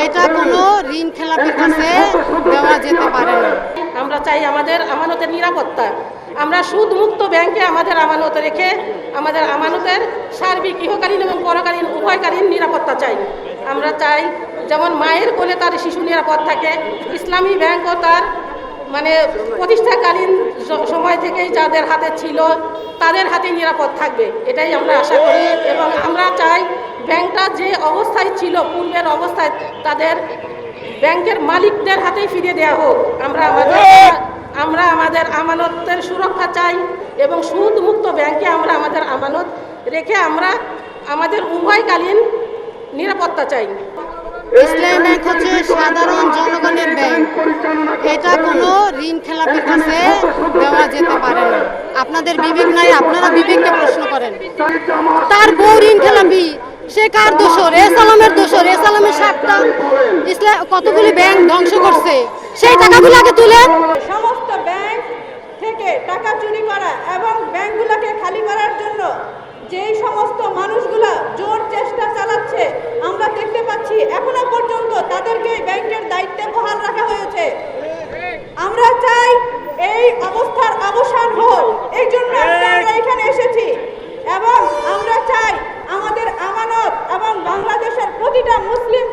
এটা কোনো ঋণ খেলাপির কাছে দেওয়া যেতে পারে না। আমরা চাই আমাদের আমানতের নিরাপত্তা। আমরা সুদমুক্ত ব্যাংকে আমাদের আমানত রেখে আমাদের আমানতের সার্বিক ইহকালীন এবং পরকালীন উভয়কালীন নিরাপত্তা চাই। আমরা চাই যেমন মায়ের কোলে তার শিশু নিরাপদ থাকে, ইসলামী ব্যাংকও তার প্রতিষ্ঠাকালীন সময় থেকেই যাদের হাতে ছিল তাদের হাতে নিরাপদ থাকবে, এটাই আমরা আশা করি। এবং আমরা চাই ব্যাংকটা যে অবস্থায় ছিল পূর্বের অবস্থায় তাদের ব্যাংকের মালিকদের হাতেই ফিরিয়ে দেওয়া হোক। আমরা আমাদের আমানতের সুরক্ষা চাই এবং সুদমুক্ত ব্যাংকে আমরা আমাদের আমানত রেখে আমরা আমাদের উভয়কালীন নিরাপত্তা চাই। ইসলামী ব্যাংক হচ্ছে সাধারণ জনগণের ব্যাংক, এটা কোনো ঋণ খেলাপির কাছে দেওয়া যেতে পারে না। আপনাদের বিবেক নাই, আপনারা বিবেককে প্রশ্ন করেন। তার বউ ঋণ খেলাপি, সে কার দোষর? এসালামের দোষর। এসালামের সাতটা ইসলাম কতগুলি ব্যাংক ধ্বংস করছে, সেই টাকাগুলো আগে তুলেন। সমস্ত ব্যাংক থেকে টাকা চুরি করা এবং ব্যাংকগুলোকে খালি করার জন্য যেই সমস্ত মানুষগুলা জোর চেষ্টা চালাচ্ছে আমরা দেখতে পাচ্ছি, এখনো পর্যন্ত তাদেরকে ব্যাংকের দায়িত্বে বহাল রাখা হয়েছে। আমরা চাই এই অবস্থার অবসান হোক, এই জন্য আমরা এখানে এসেছি। এবং আমরা চাই আমাদের আমানত এবং বাংলাদেশের প্রতিটা মুসলিম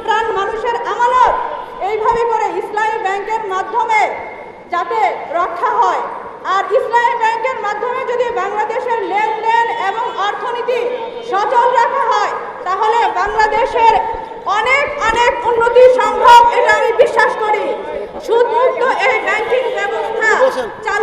প্রাণ মানুষের আমানত এইভাবে করে ইসলামী ব্যাংকের মাধ্যমে যাতে রক্ষা হয়। আর ইসলামী ব্যাংকের মাধ্যমে যদি বাংলাদেশের লেনদেন এবং অর্থনীতি সচল রাখা হয় তাহলে বাংলাদেশের অনেক অনেক উন্নতি সম্ভব, এটা আমি বিশ্বাস করি। সুদমুক্ত এই ব্যাংকিং ব্যবস্থা চালু